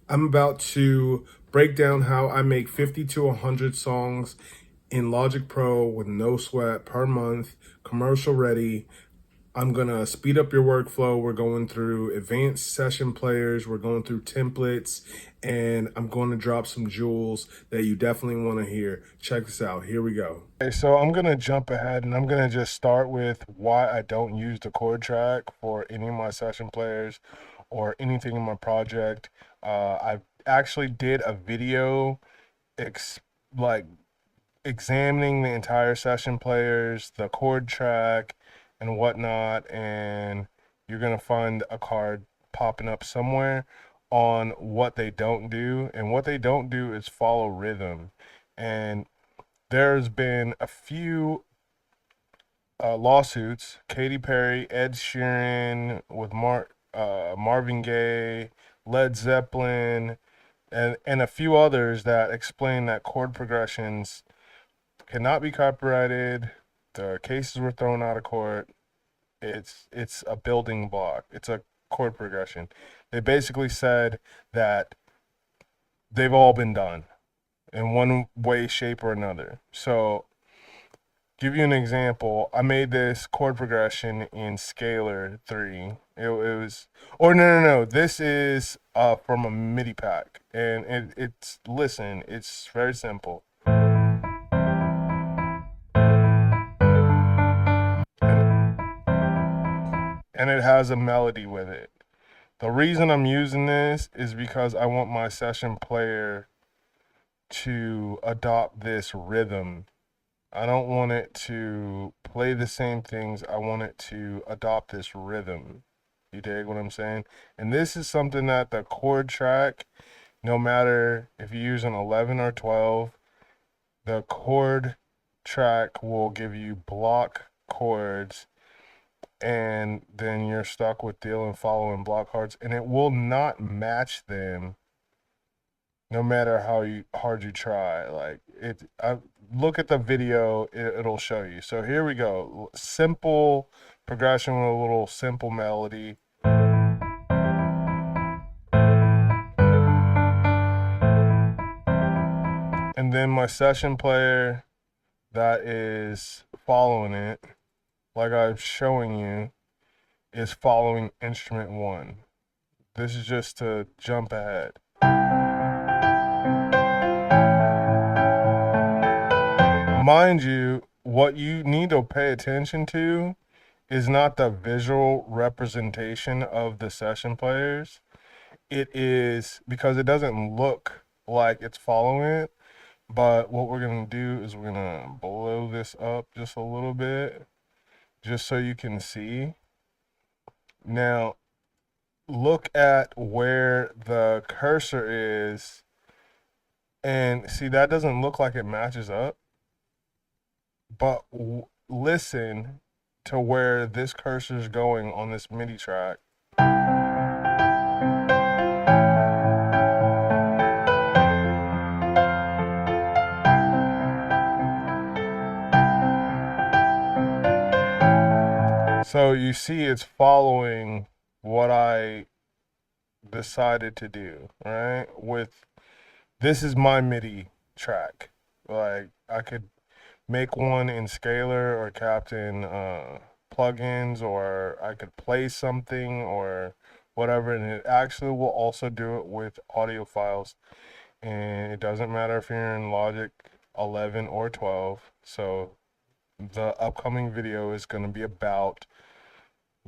I'm about to break down how I make 50 to 100 songs in Logic Pro with no sweat per month, commercial ready. I'm going to speed up your workflow. We're going through advanced session players, we're going through templates, and I'm going to drop some jewels that you definitely want to hear. Check this out. Here we go. Okay, so I'm going to jump ahead and I'm going to just start with why I don't use the chord track for any of my session players or anything in my project. I actually did a video ex- like examining the entire session players, the chord track, and whatnot, and you're gonna find a card popping up somewhere on what they don't do. And what they don't do is follow rhythm. And there's been a few lawsuits. Katy Perry, Ed Sheeran with Marvin Gaye, Led Zeppelin, and a few others that explain that chord progressions cannot be copyrighted. The cases were thrown out of court. It's a building block. It's a chord progression. They basically said that they've all been done in one way, shape, or another. So, give you an example. I made this chord progression in Scalar 3. It was, or no. This is from a MIDI pack, and it's listen. It's very simple. And it has a melody with it. The reason I'm using this is because I want my session player to adopt this rhythm. I don't want it to play the same things. I want it to adopt this rhythm. You dig what I'm saying? And this is something that the chord track, no matter if you use an 11 or 12, the chord track will give you block chords, and then you're stuck with deal and follow and block cards, and it will not match them no matter hard you try. Like look at the video, it'll show you. So here we go. Simple progression with a little simple melody. And then my session player that is following it, like I'm showing you, is following instrument 1. This is just to jump ahead. Mind you, what you need to pay attention to is not the visual representation of the session players. It is because it doesn't look like it's following it. But what we're going to do is we're going to blow this up just a little bit, just so you can see. Now, look at where the cursor is, and see, that doesn't look like it matches up. But listen to where this cursor is going on this MIDI track. So you see it's following what I decided to do, right? With this is my MIDI track. Like I could make one in Scalar or Captain plugins, or I could play something or whatever, and it actually will also do it with audio files. And it doesn't matter if you're in Logic 11 or 12. So the upcoming video is going to be about,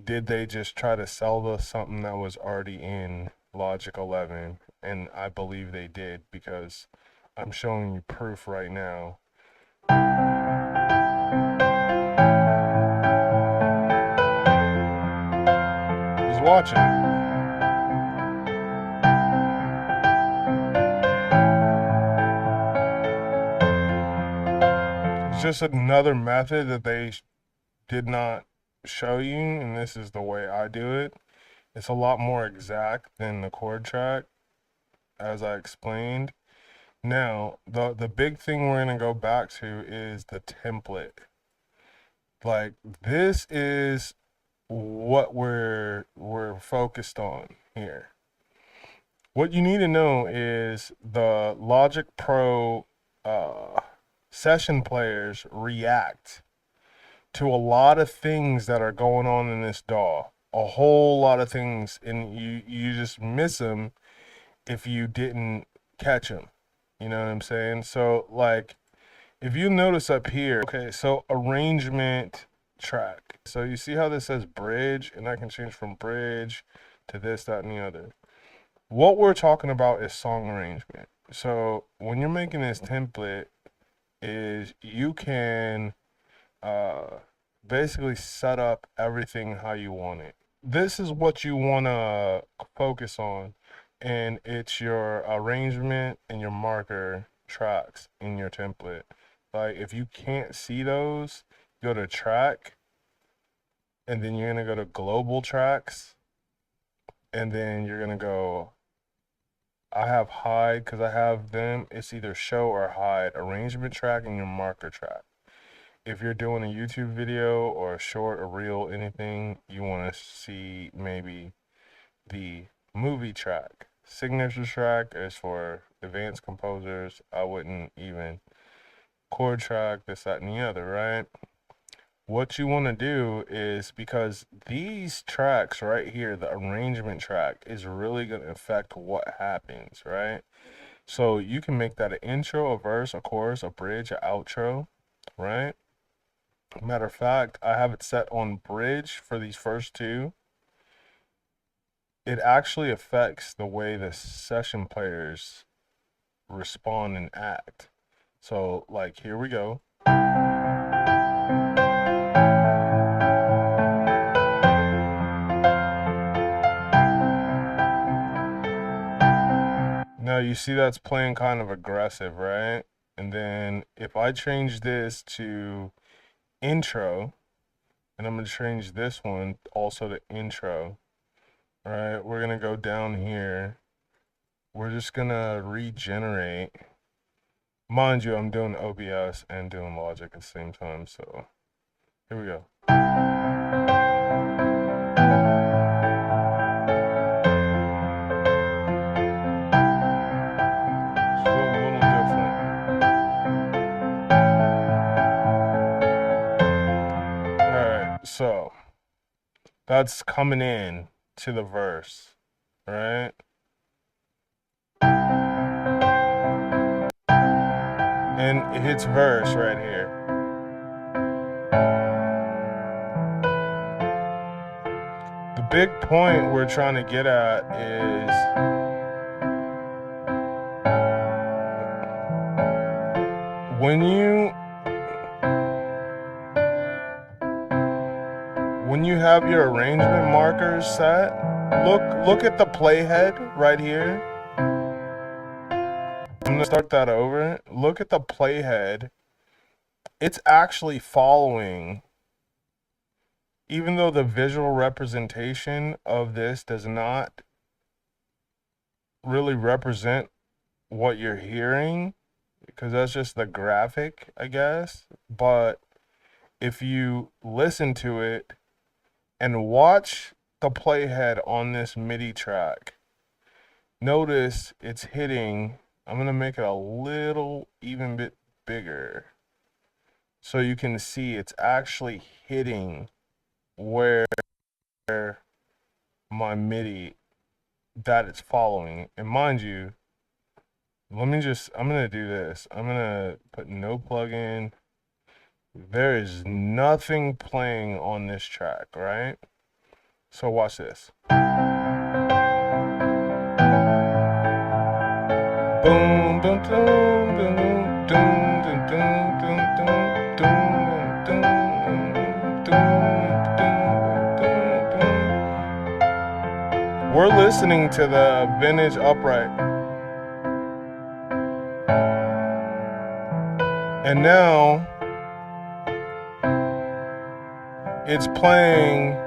did they just try to sell us something that was already in Logic 11? And I believe they did, because I'm showing you proof right now. Just watch it. It's just another method that they did not show you, and this is the way I do it. It's a lot more exact than the chord track, as I explained. Now, the big thing we're gonna go back to is the template. Like, this is what we're focused on here. What you need to know is the Logic Pro session players react to a lot of things that are going on in this DAW. A whole lot of things, and you just miss them if you didn't catch them. You know what I'm saying? So, like, if you notice up here, okay, so arrangement track. So you see how this says bridge, and I can change from bridge to this, that, and the other. What we're talking about is song arrangement. So when you're making this template, is you can basically set up everything how you want it. This is what you want to focus on, and it's your arrangement and your marker tracks in your template. Like, if you can't see those, go to track, and then you're going to go to global tracks, and then you're going to go, I have hide because I have them. It's either show or hide, arrangement track and your marker track. If you're doing a YouTube video or a short, a reel, anything, you want to see maybe the movie track. Signature track is for advanced composers. I wouldn't even chord track, this, that, and the other, right? What you want to do is, because these tracks right here, the arrangement track, is really going to affect what happens, right? So you can make that an intro, a verse, a chorus, a bridge, an outro, right? Matter of fact, I have it set on bridge for these first two. It actually affects the way the session players respond and act. So, like, here we go. Now you see that's playing kind of aggressive, right? And then if I change this to intro, and I'm going to change this one also to intro, all right? We're going to go down here. We're just going to regenerate. Mind you, I'm doing OBS and doing Logic at the same time, so here we go. So that's coming in to the verse, right? And it hits verse right here. The big point we're trying to get at is when you have your arrangement markers set, look at the playhead right here. I'm gonna start that over. Look at the playhead. It's actually following, even though the visual representation of this does not really represent what you're hearing, because that's just the graphic, I guess. But if you listen to it and watch the playhead on this MIDI track, notice it's hitting. I'm going to make it a little even bit bigger so you can see it's actually hitting where my MIDI that it's following. And mind you, I'm going to do this. I'm going to put no plugin. There is nothing playing on this track, right? So watch this. Boom, boom, boom, boom, boom, boom, boom. We're listening to the vintage upright. And now it's playing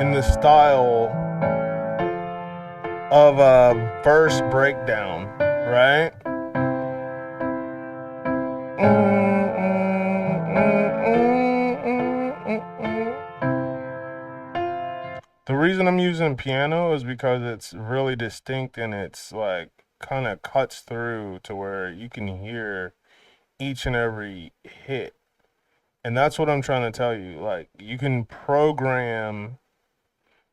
in the style of a verse breakdown, right? The reason I'm using piano is because it's really distinct and it's like kind of cuts through to where you can hear each and every hit. And that's what I'm trying to tell you. Like, you can program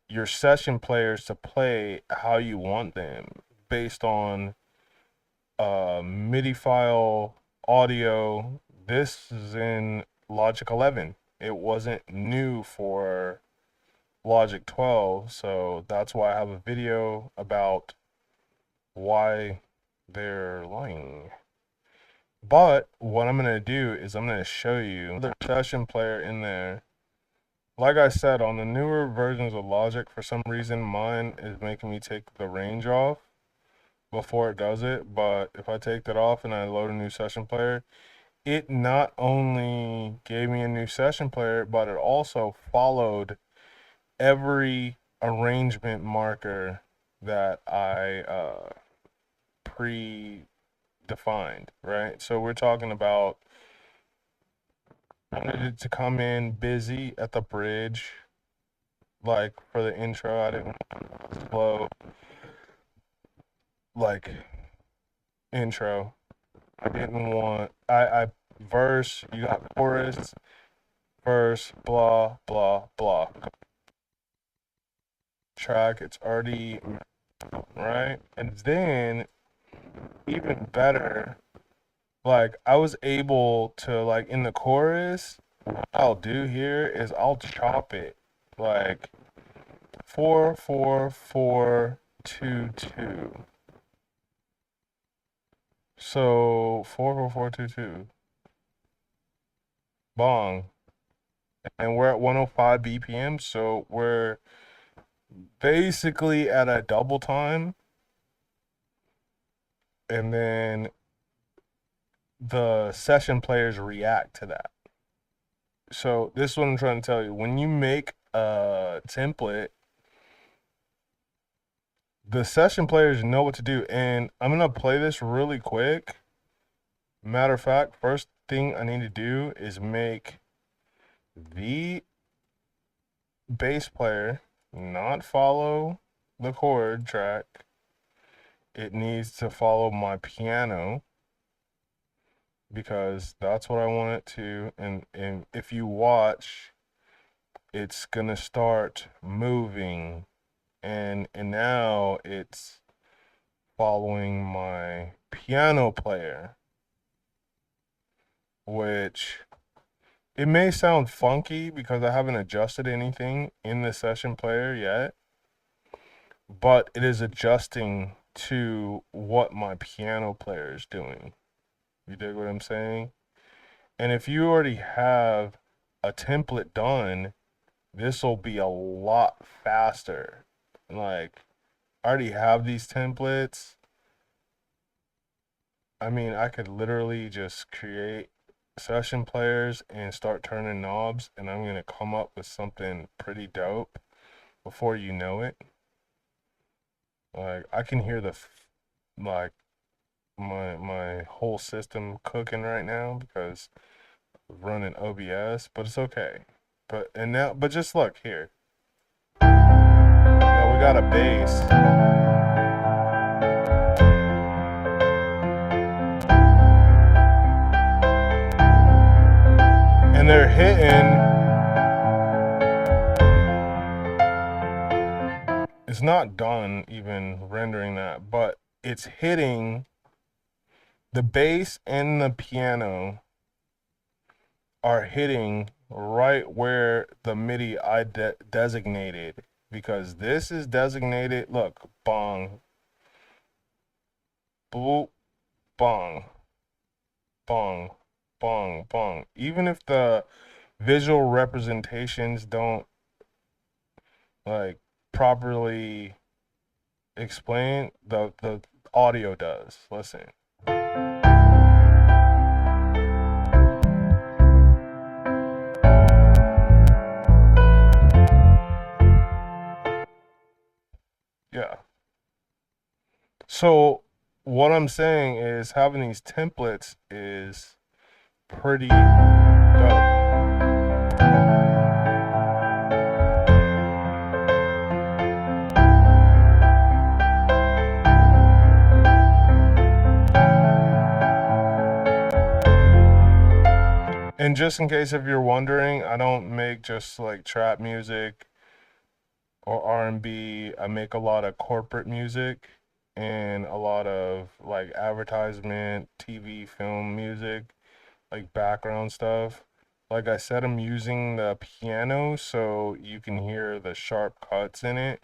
your session players to play how you want them based on MIDI file audio. This is in Logic 11. It wasn't new for Logic 12, so that's why I have a video about why they're lying. But what I'm going to do is I'm going to show you the session player in there. Like I said, on the newer versions of Logic, for some reason, mine is making me take the range off before it does it. But if I take that off and I load a new session player, it not only gave me a new session player, but it also followed every arrangement marker that I pre-defined, right? So we're talking about, I wanted it to come in busy at the bridge, like for the intro. I didn't want slow, like intro. I didn't want, I verse, you got chorus, verse, blah, blah, blah. Track, it's already, right? And then, even better, like, I was able to, like, in the chorus, what I'll do here is I'll chop it, like, 4 4 4 2 2. So 4 4 4 2 2. Bong. And we're at 105 BPM, so we're basically at a double time. And then the session players react to that. So this is what I'm trying to tell you. When you make a template, the session players know what to do. And I'm going to play this really quick. Matter of fact, first thing I need to do is make the bass player not follow the chord track. It needs to follow my piano, because that's what I want it to. And if you watch, it's gonna start moving, and now it's following my piano player, which it may sound funky because I haven't adjusted anything in the session player yet, but it is adjusting to what my piano player is doing. You dig what I'm saying? And if you already have a template done, this will be a lot faster. Like, I already have these templates. I mean, I could literally just create session players and start turning knobs, and I'm going to come up with something pretty dope before you know it. Like, I can hear like, my whole system cooking right now because of running OBS, but it's okay. But just look here. Now we got a bass. And they're hitting. It's not done even rendering that, but it's hitting. The bass and the piano are hitting right where the MIDI I designated, because this is designated, look, bong, boop, bong, bong, bong, bong. Even if the visual representations don't, like, properly explain, the audio does. Listen. Yeah. So what I'm saying is having these templates is pretty dope. And just in case if you're wondering, I don't make just like trap music or R&B. I make a lot of corporate music and a lot of like advertisement, TV, film music, like background stuff. Like I said, I'm using the piano so you can hear the sharp cuts in it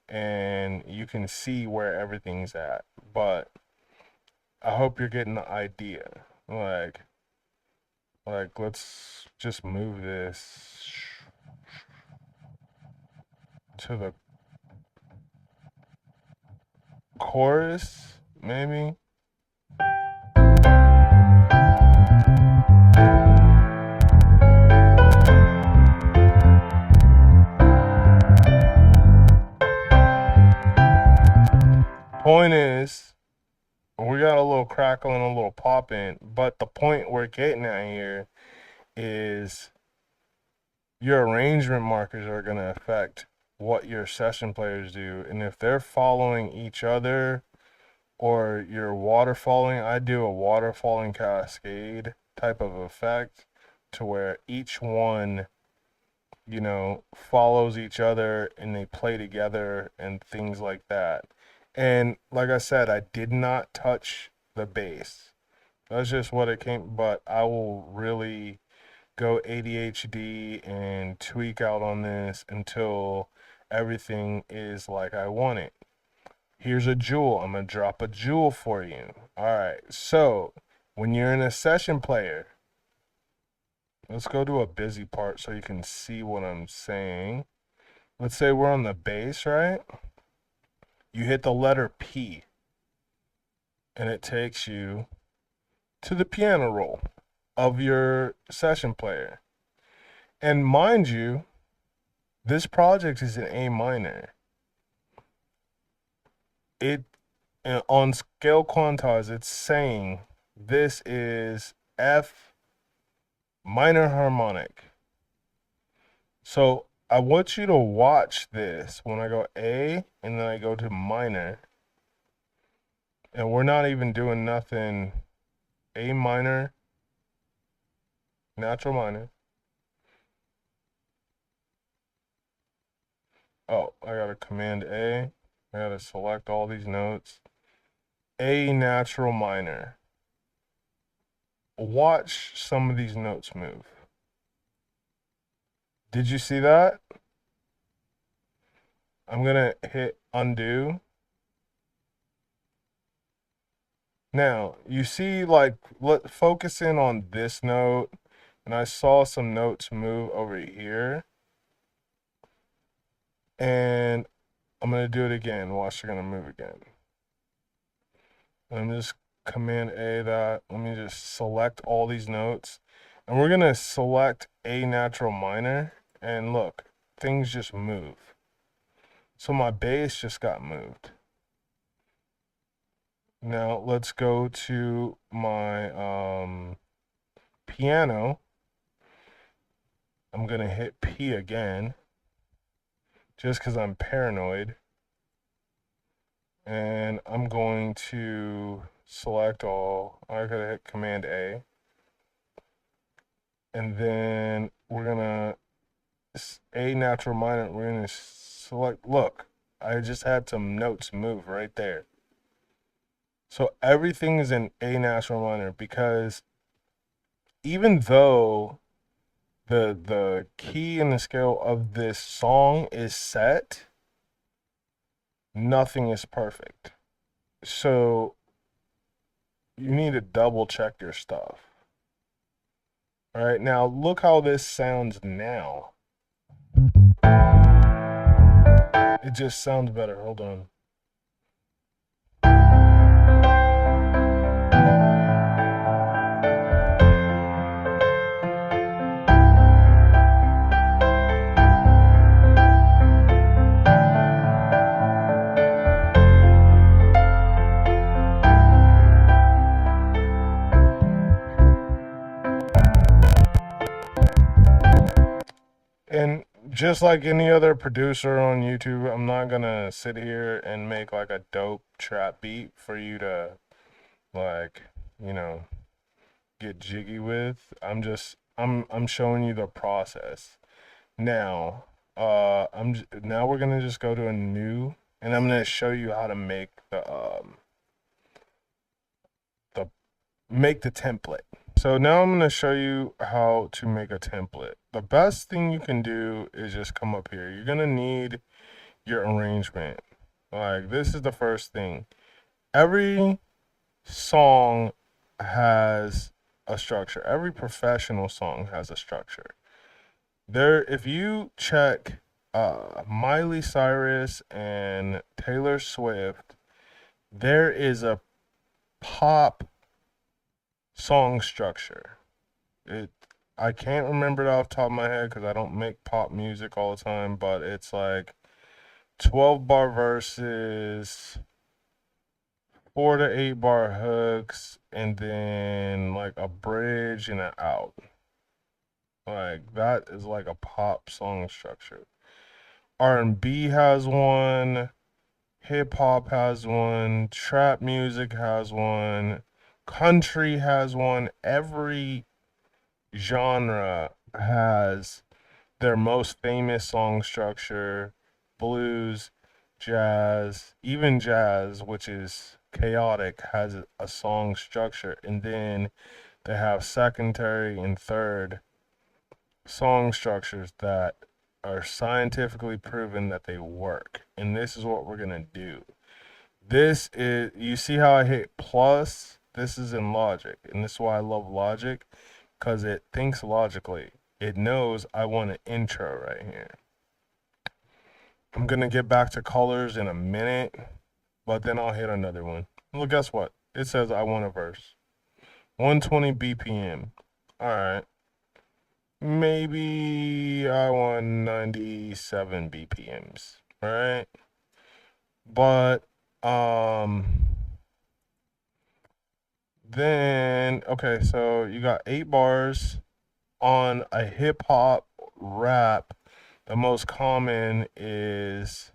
and you can see where everything's at. But I hope you're getting the idea. Like let's just move this to the chorus, maybe. Point is, we got a little crackle and a little pop in, but the point we're getting at here is your arrangement markers are going to affect what your session players do. And if they're following each other or you're waterfalling, I do a waterfalling cascade type of effect to where each one, you know, follows each other and they play together and things like that. And like I said, I did not touch the bass. That's just what it came, but I will really go ADHD and tweak out on this until everything is like I want it. Here's a jewel. I'm going to drop a jewel for you. All right. So when you're in a session player, let's go to a busy part so you can see what I'm saying. Let's say we're on the bass, right? You hit the letter P and it takes you to the piano roll of your session player. And mind you, this project is in A minor. It on scale quantize, it's saying this is F minor harmonic. So I want you to watch this when I go A and then I go to minor. And we're not even doing nothing. A minor, natural minor. Oh, I gotta command A. I gotta select all these notes. A natural minor. Watch some of these notes move. Did you see that? I'm gonna hit undo. Now, you see, like, focus in on this note, and I saw some notes move over here. And I'm gonna do it again. Watch, they're gonna move again. Let me just command A that. Let me just select all these notes. And we're gonna select A natural minor. And look, things just move. So my bass just got moved. Now let's go to my piano. I'm gonna hit P again, just because I'm paranoid. And I'm going to select all. I gotta hit Command A. And then we're gonna A natural minor. We're gonna select. Look, I just had some notes move right there. So everything is in A natural minor because even though the key and the scale of this song is set, nothing is perfect. So you need to double check your stuff. All right, now look how this sounds now. It just sounds better. Hold on. And just like any other producer on YouTube, I'm not gonna sit here and make like a dope trap beat for you to, like, you know, get jiggy with. I'm showing you the process. Now, now we're gonna just go to a new, and I'm gonna show you how to make the make the template. So now I'm gonna show you how to make a template. The best thing you can do is just come up here. You're gonna need your arrangement. Like this is the first thing. Every song has a structure. Every professional song has a structure. If you check Miley Cyrus and Taylor Swift, there is a pop song structure. It I can't remember it off the top of my head because I don't make pop music all the time, but it's like 12 bar verses, 4 to 8 bar hooks, and then like a bridge and an out. Like that is like a pop song structure. R&B has one, hip hop has one, trap music has one, country has one. Every genre has their most famous song structure. Blues, jazz, even jazz, which is chaotic, has a song structure. And then they have secondary and third song structures that are scientifically proven that they work. And this is what we're going to do. This is, you see how I hit plus? This is in Logic. And this is why I love Logic, because it thinks logically. It knows I want an intro right here. I'm going to get back to colors in a minute, but then I'll hit another one. Well, guess what? It says I want a verse. 120 BPM. All right. Maybe I want 97 BPMs, right? But then okay, so you got 8 bars on a hip hop rap. The most common is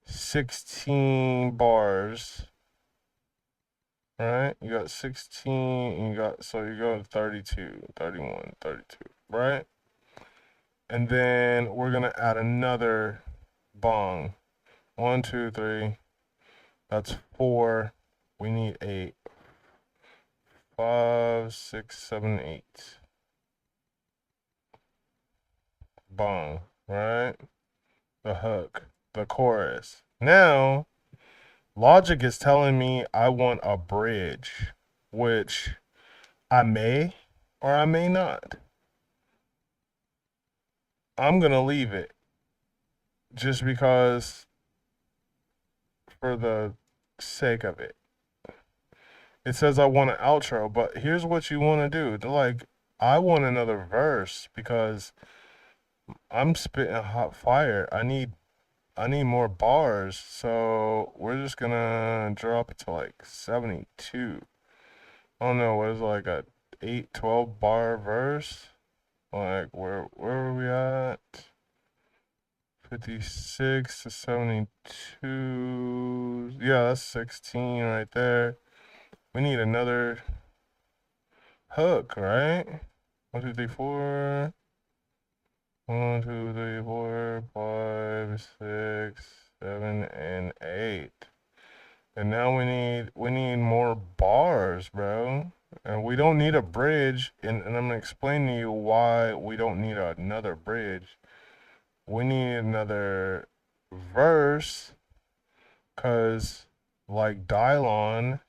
16 bars, right? You got 16 and you go 32, 31, 32, right? And then we're gonna add another bong. 1, 2, 3. That's 4. We need 8. 5, 6, 7, 8. Bong, right? The hook, the chorus. Now, Logic is telling me I want a bridge, which I may or I may not. I'm gonna leave it just because for the sake of it. It says I want an outro, but here's what you want to do. Like, I want another verse because I'm spitting hot fire. I need more bars, so we're just gonna drop it to like 72. I don't know, what is it, like a 8, 12 bar verse? Like, where are we at? 56 to 72. Yeah, that's 16 right there. We need another hook, right? 1, 2, 3, 4. 1, 2, 3, 4, 5, 6, 7, and 8. And now we need more bars, bro. And we don't need a bridge. And I'm gonna explain to you why we don't need another bridge. We need another verse, cause like Dylon,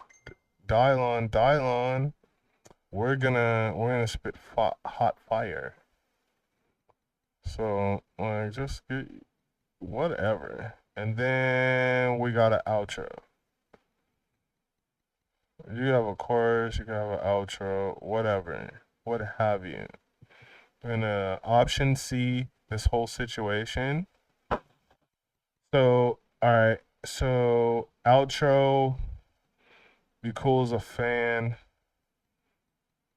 we're gonna spit hot fire. So like just get whatever. And then we got an outro. You have a chorus, you can have an outro, whatever. What have you. We're gonna option C this whole situation. So alright, so outro, be cool as a fan.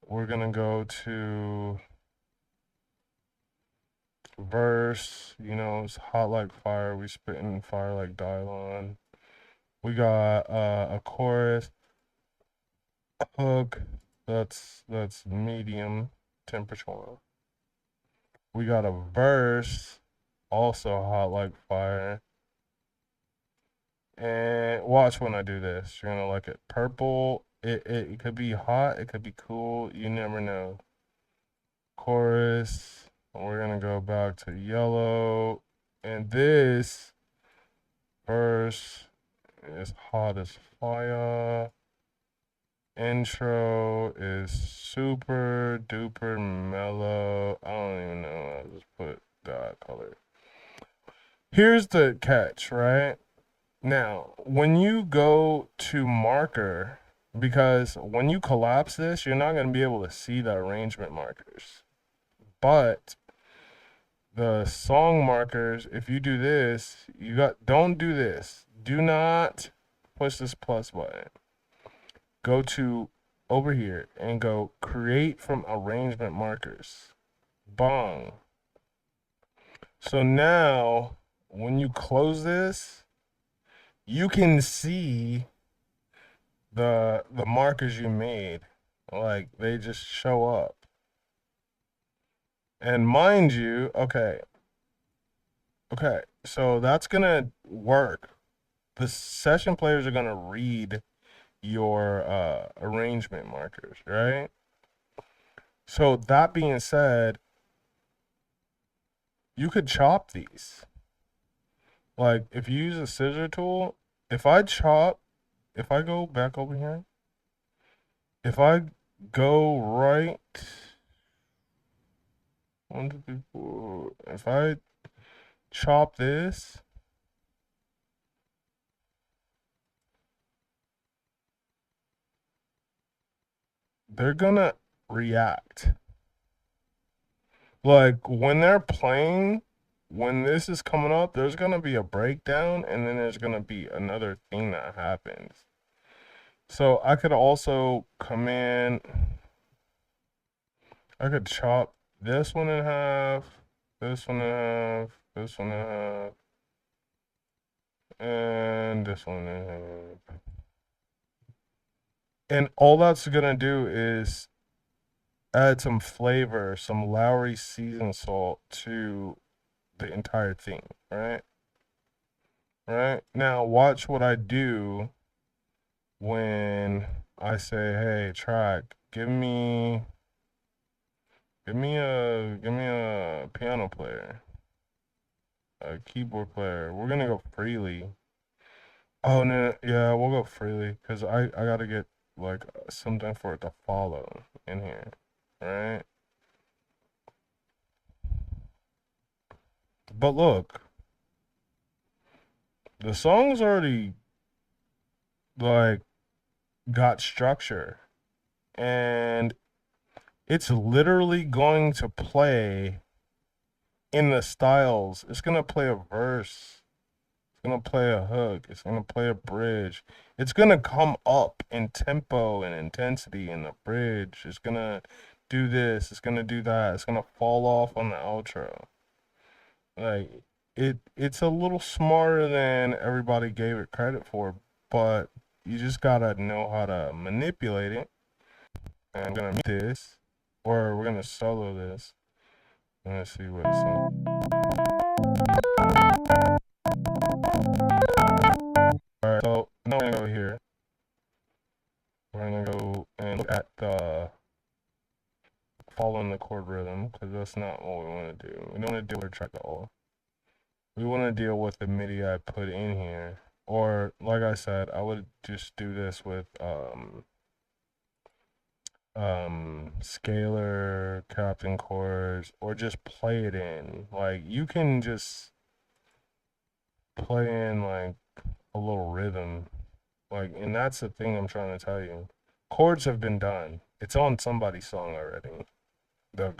We're gonna go to verse, it's hot like fire, we spitting fire like Dylon. We got a chorus, hook, that's medium. temperature. We got a verse, also hot like fire. And watch when I do this. You're gonna like it. Purple, it could be hot, it could be cool, you never know. Chorus, we're gonna go back to yellow. And this verse is hot as fire. Intro is super duper mellow. I don't even know. I'll just put that color. Here's the catch, right? Now, when you go to marker, because when you collapse this, you're not going to be able to see the arrangement markers. But the song markers, if you do this, don't do this. Do not push this plus button. Go to over here and go create from arrangement markers. Bong. So now when you close this, you can see the markers you made. Like they just show up. And mind you, okay, so that's gonna work. The session players are gonna read your arrangement markers, right? So that being said, you could chop these. Like if you use a scissor tool, if I go back over here, if I go right, 1, 2, 3, 4, if I chop this, they're gonna react. Like when they're playing, when this is coming up, there's gonna be a breakdown and then there's gonna be another thing that happens. So I could also come in, I could chop this one in half, this one in half, this one in half, and this one in half. And all that's gonna do is add some flavor, some Lowry seasoned salt to the entire thing, right? Right? Now watch what I do when I say, "Hey, track, give me a piano player, a keyboard player." We're gonna go freely. Oh no, yeah, we'll go freely because I gotta get like something for it to follow in here, right? But look, the song's already like got structure, and it's literally going to play in the styles. It's gonna play a verse. It's gonna play a hook. It's gonna play a bridge. It's gonna come up in tempo and intensity in the bridge. It's gonna do this. It's gonna do that. It's gonna fall off on the outro. Like it's a little smarter than everybody gave it credit for, but you just gotta know how to manipulate it. And I'm gonna mute this, or we're gonna solo this. Let's see what it's on. Alright, so now we're gonna go here. We're gonna go and look at the following the chord rhythm, because that's not what we want to do. We don't want to deal with track at all. We want to deal with the MIDI I put in here. Or, like I said, I would just do this with scalar, captain chords, or just play it in. Like, you can just play in, like, a little rhythm. Like, and that's the thing I'm trying to tell you. Chords have been done. It's on somebody's song already.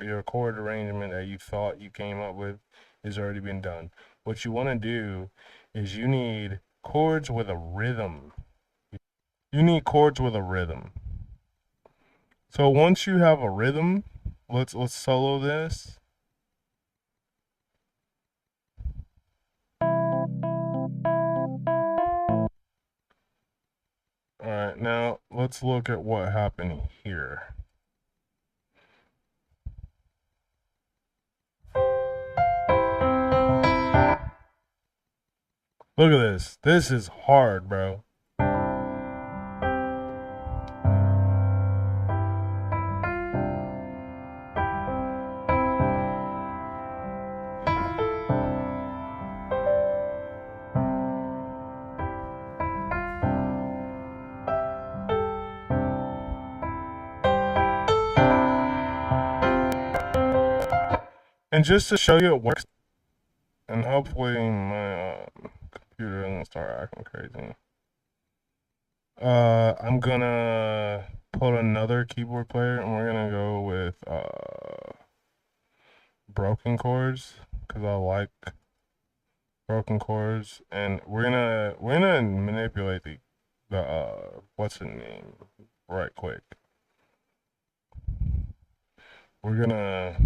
Your chord arrangement that you thought you came up with has already been done. What you want to do is you need chords with a rhythm. You need chords with a rhythm. So once you have a rhythm, let's solo this. All right, now let's look at what happened here. Look at this. This is hard, bro. And just to show you it works, and hopefully my computer doesn't start acting crazy. I'm gonna put another keyboard player, and we're gonna go with broken chords because I like broken chords, and we're gonna manipulate the what's the name right quick. We're gonna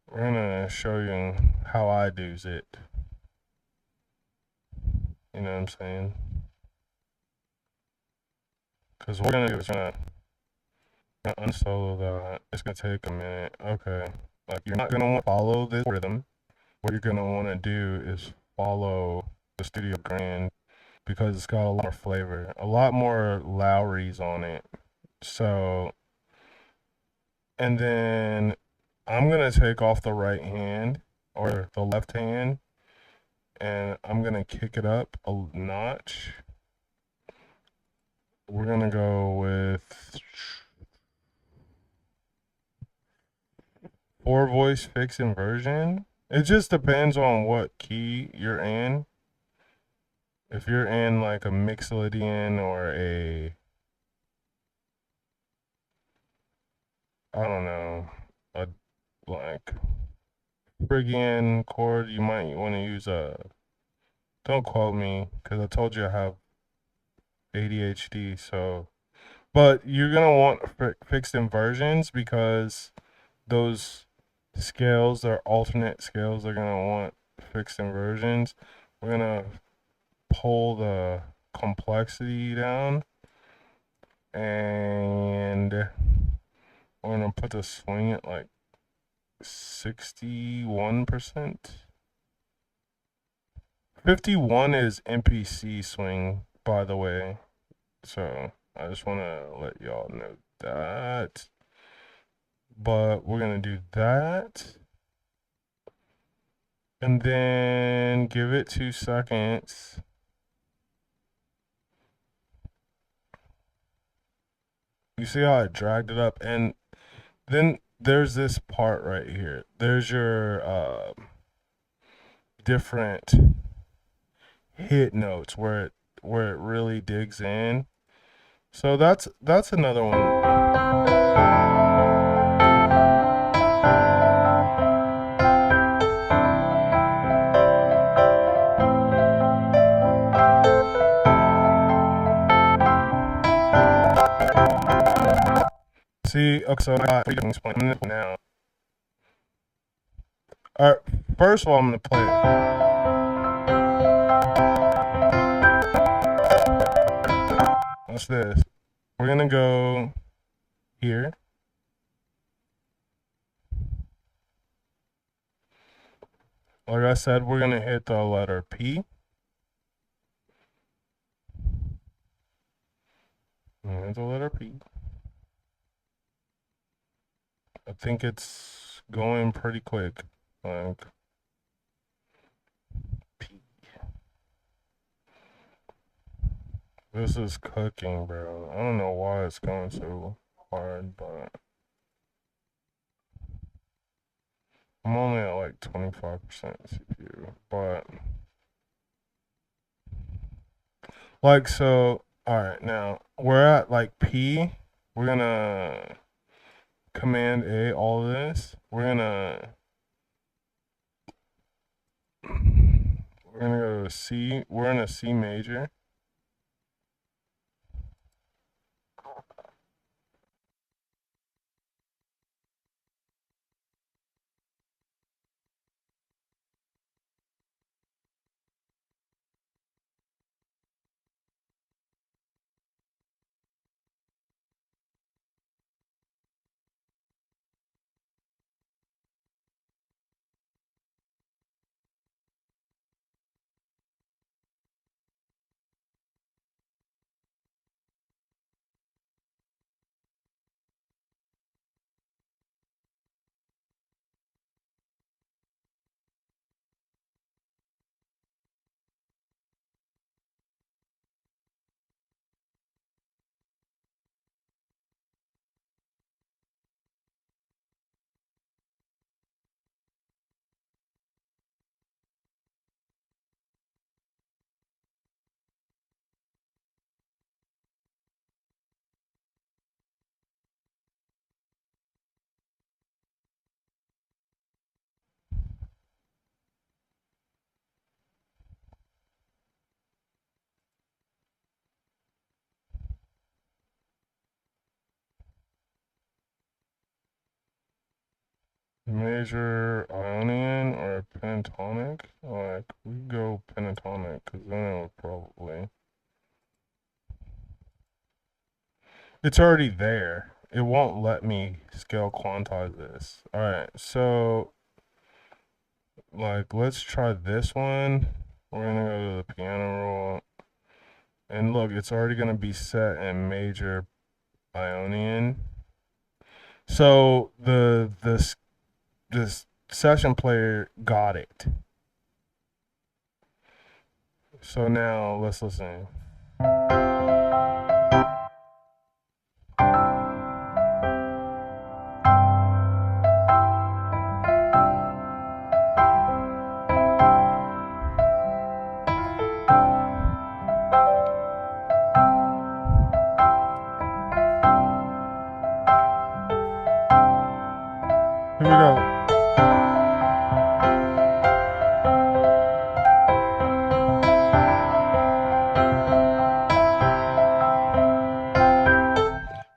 we're gonna show you how I do's it. You know what I'm saying? Because what we're gonna do is gonna unsolo that. It's gonna take a minute. Okay. Like you're not gonna want to follow this rhythm. What you're gonna want to do is follow the Studio Grand because it's got a lot more flavor, a lot more Lowrys on it. So, and then I'm gonna take off the right hand or the left hand, and I'm gonna kick it up a notch. We're gonna go with 4-voice fixed inversion. It just depends on what key you're in. If you're in like a Mixolydian or a, I don't know, a like Phrygian chord, you might want to use a. Don't quote me because I told you I have ADHD. So, but you're gonna want fixed inversions because those scales are alternate scales. They're gonna want fixed inversions. We're gonna pull the complexity down, and we're gonna put the swing at like 61%. 51 is MPC swing, by the way. So I just want to let y'all know that. But we're gonna do that. And then give it 2 seconds. You see how I dragged it up? And then there's this part right here. There's your different hit notes where it really digs in. So that's another one. See, okay, so I got 3 different explain. I'm gonna now. All right, first of all, I'm gonna play it. What's this? We're gonna go here. Like I said, we're gonna hit the letter P. Hit the letter P. I think it's going pretty quick. Like P. This is cooking, bro. I don't know why it's going so hard, but I'm only at like 25% CPU. But like so, all right, now we're at like P. We're gonna Command A all of this. We're gonna go to C. We're in a C major. major Ionian or pentatonic. Like, we go pentatonic because then it would probably. It's already there. It won't let me scale quantize this. Alright, so, like, let's try this one. We're gonna go to the piano roll. And look, it's already gonna be set in major Ionian. So this session player got it. So now let's listen. Here we go.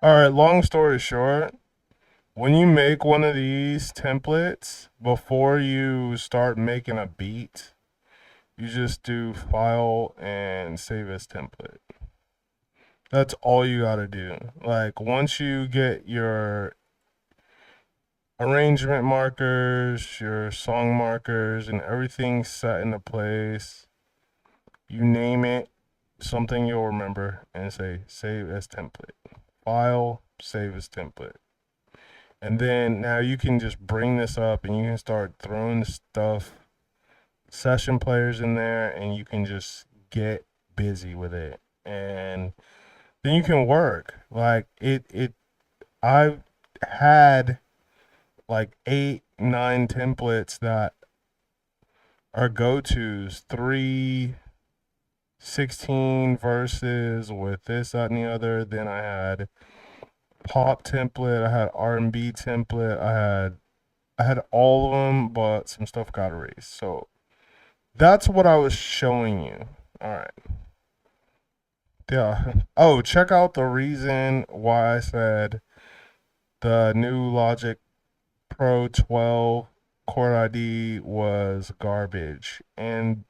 All right, long story short, when you make one of these templates, before you start making a beat, you just do file and save as template. That's all you gotta do. Like, once you get your arrangement markers, your song markers, and everything set into place, you name it something you'll remember and say save as template. File, save as template. And then now you can just bring this up and you can start throwing stuff, session players in there, and you can just get busy with it. And then you can work. Like I've had like 8, 9 templates that are go-tos, 3, 16 verses with this, that, and the other. Then I had pop template, I had R&B template, I had all of them, but some stuff got erased. So that's what I was showing you. All right. Yeah. Oh, check out the reason why I said the new Logic Pro 12 Chord ID was garbage, and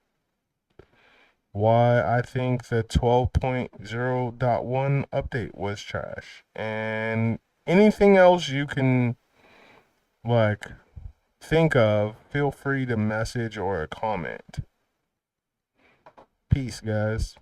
why I think the 12.0.1 update was trash. And anything else you can, like, think of, feel free to message or comment. Peace, guys.